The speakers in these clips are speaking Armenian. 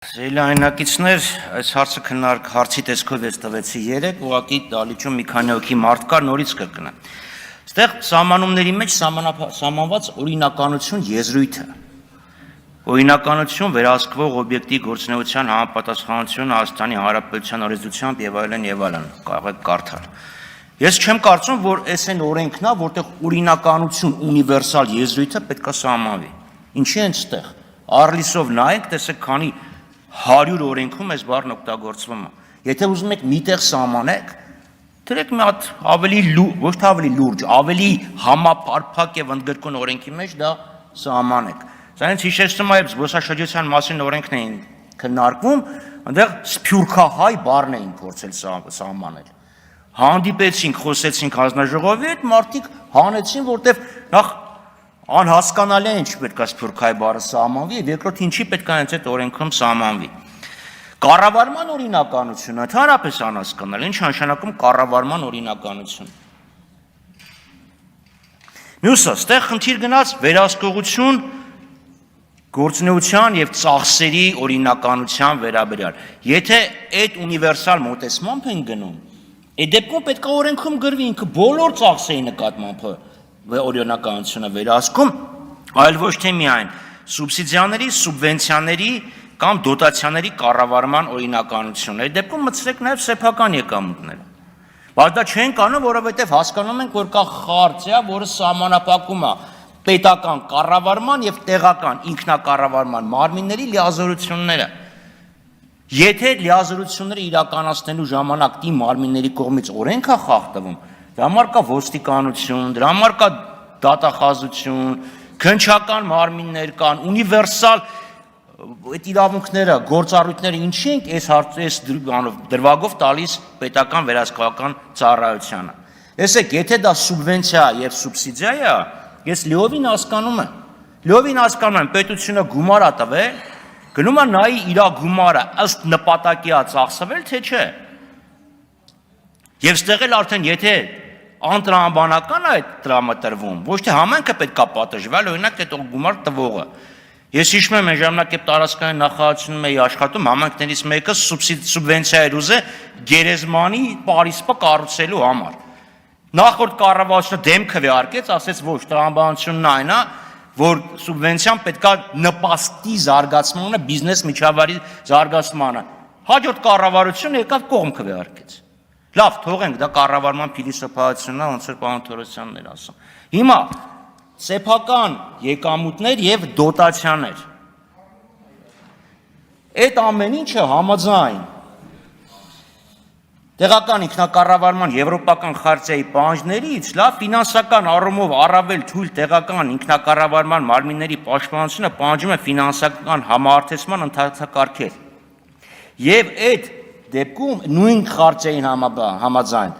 Զելայնակիցներ, այս հարցը հարցի տեսքով ես տվեցի 3, ուղղակի դալիճում մի քանի հոգի մարդ կար, նորից կրկնեմ։ Այստեղ սահմանումների մեջ սահմանված օրինականություն եզրույթը։ Օրինականություն վերահսկվող օբյեկտի գործունեության համապատասխանություն Հայաստանի Հանրապետության օրենսդրությամբ եւ այլն, կարող եք կարդալ։ Ես չեմ կարծում, որ այս այն օրենքն է, որտեղ օրինականություն ունիվերսալ եզրույթը պետք է սահմանվի։ Ինչի են այստեղ։ Առլիսով նայեք, տեսեք, քանի 100 օրենքում այս բառն օգտագործվում է։ Եթե ուզում եք միտեղ սահմանեք, դրեք մի հատ ավելի ոչ թե ավելի լուրջ, ավելի համապարփակ եւ ընդգրկուն օրենքի մեջ դա սահմանեք։ Սրանից հիշեցնում եմ զբոսաշրջության մասին օրենքն էին քննարկվում, այնտեղ սփյուռքահայ բառն էին փորձել սահմանել։ Հանդիպեցինք, խոսեցինք հանձնաժողովի հետ, մարդիկ հանեցին, որտեվ նախ անհասկանալի է ինչ պետք է սփյուռքահայ բառը սահմանվի, եւ երկրորդ ինչի պետք է հենց այդ օրենքում սահմանվի։ Կառավարման օրինականությունը ընդհանրապես անհասկանալի, ինչ նշանակում կառավարման օրինականություն։ Մյուսը, այստեղ խնդիր գնաց վերահսկողություն գործունեության եւ ծախսերի օրինականության վերաբերյալ։ Եթե այդ ունիվերսալ մոտեցմամբ են գնում, այդ դեպքում պետք է օրենքում գրվի ինքը բոլոր ծախսերի նկատմամբ օրինականությունը վերահսկում, այլ ոչ թե միայն սուբսիդիաների, սուբվենցիաների կամ դոտացիաների կառավարման օրինականությունը։ Այդ դեպքում մտցրեք նաև սեփական եկամուտները։ Բայց դա չեն կանում, որովհետև հասկանում ենք, որ կա խարծիա, որը սահմանափակում է պետական կառավարման եւ տեղական ինքնակառավարման մարմինների լիազորությունները։ Եթե լիազորությունները իրականացնելու ժամանակ դի մարմինների կողմից օրենք է խախտվում, դրա համար կա ոստիկանություն, դրա համար կա դատախազություն, քննչական մարմիններ կան, ունիվերսալ այդ իրավունքները, գործառույթները ինչի ենք այս դրվագով տալիս պետական վերահսկողական ծառայությանը։ Տեսեք, եթե դա սուբվենցիա եւ սուբսիդիա է, ես լիովին հասկանում եմ, պետությունը գումար է տվել, գնում է նայի իր գումարը ըստ նպատակի է ծախսվել, թե չէ։ Եվ ստեղ էլ արդեն եթե անտրամաբանական է այդ տրամադրվում, ոչ թե համայնքը պետք է պատժվել, օրինակ այդ գումար տվողը։ Ես հիշում եմ այն ժամանակ, երբ տարածքային նախարարությունում էի աշխատում, համայնքներից մեկը սուբվենցիա էր ուզել գերեզմանի պարիսպը կառուցելու համար։ Նախորդ կառավարությունը դեմքը վեարկեց, ասեց ոչ, տրամաբանությունն այն է, որ սուբվենցիան պետք է նպաստի զարգացմանը, բիզնես միջավայրի զարգացմանը։ Հաջորդ կառավարությունը եկավ կողմ քվեարկեց։ Լավ, թողենք, դա կառավարման փիլիսոփայությունն է, ոնց որ պարոն Թորոսյանն էր ասում։ Հիմա սեփական եկամուտներ եւ դոտացիաներ։ Այդ ամեն ինչը համաձայն տեղական ինքնակառավարման եվրոպական խարտիայի պահանջներից, լավ, ֆինանսական առումով առավել թույլ տեղական ինքնակառավարման մարմինների պաշտպանությունը պահանջում է ֆինանսական համահարթեցման ընթացակարգեր։ Եվ այդ դեպքում նույն խարտիային համաձայն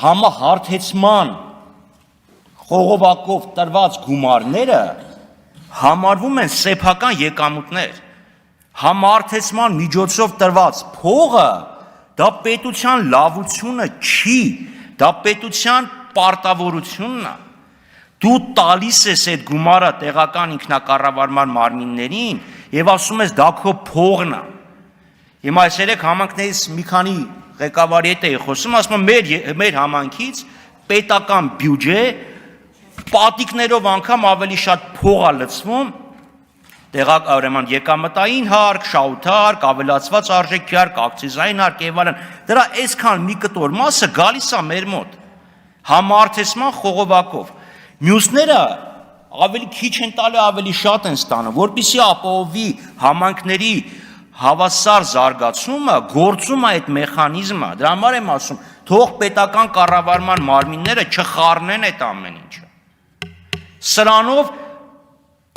համահարթեցման խողովակով տրված գումարները համարվում են սեփական եկամուտներ։ Համահարթեցման միջոցով տրված փողը դա պետության լավությունը չի, դա պետության պարտավորությունն է։ Դու տալիս ես այդ գումարը տեղական ինքնակառավարման մարմիններին եւ ասում ես դա քո փողն է։ Հիմա այս երեք համանքներից մի քանի ղեկավարի հետ էի խոսում, ասում եմ մեր համանքից պետական բյուջե պատիկներով անգամ ավելի շատ փող է լցվում, ուրեմն եկամտային հարկ, շահութարկ, ավելացված արժեքի հարկ, ակցիզային հարկ եւ այլն։ Դրա այսքան մի կտոր մասը գալիս է մեր մոտ համահարթեցման խողովակով։ Մյուսները ավելի քիչ են տալի, ավելի շատ են ստանում, որպեսզի ապահովի համանքների հավասար զարգացումը, գործում է այդ մեխանիզմը։ Դրա համար եմ ասում, թող պետական կառավարման մարմինները չխառնեն այդ ամեն ինչը։ Սրանով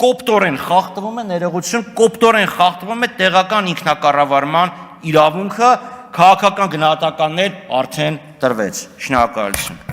կոպտորեն խախտվում է ներողություն, կոպտորեն խախտվում է տեղական ինքնակառավարման իրավունքը, քաղաքական գնահատականներ արդեն տրվեց։ Շնորհակալություն։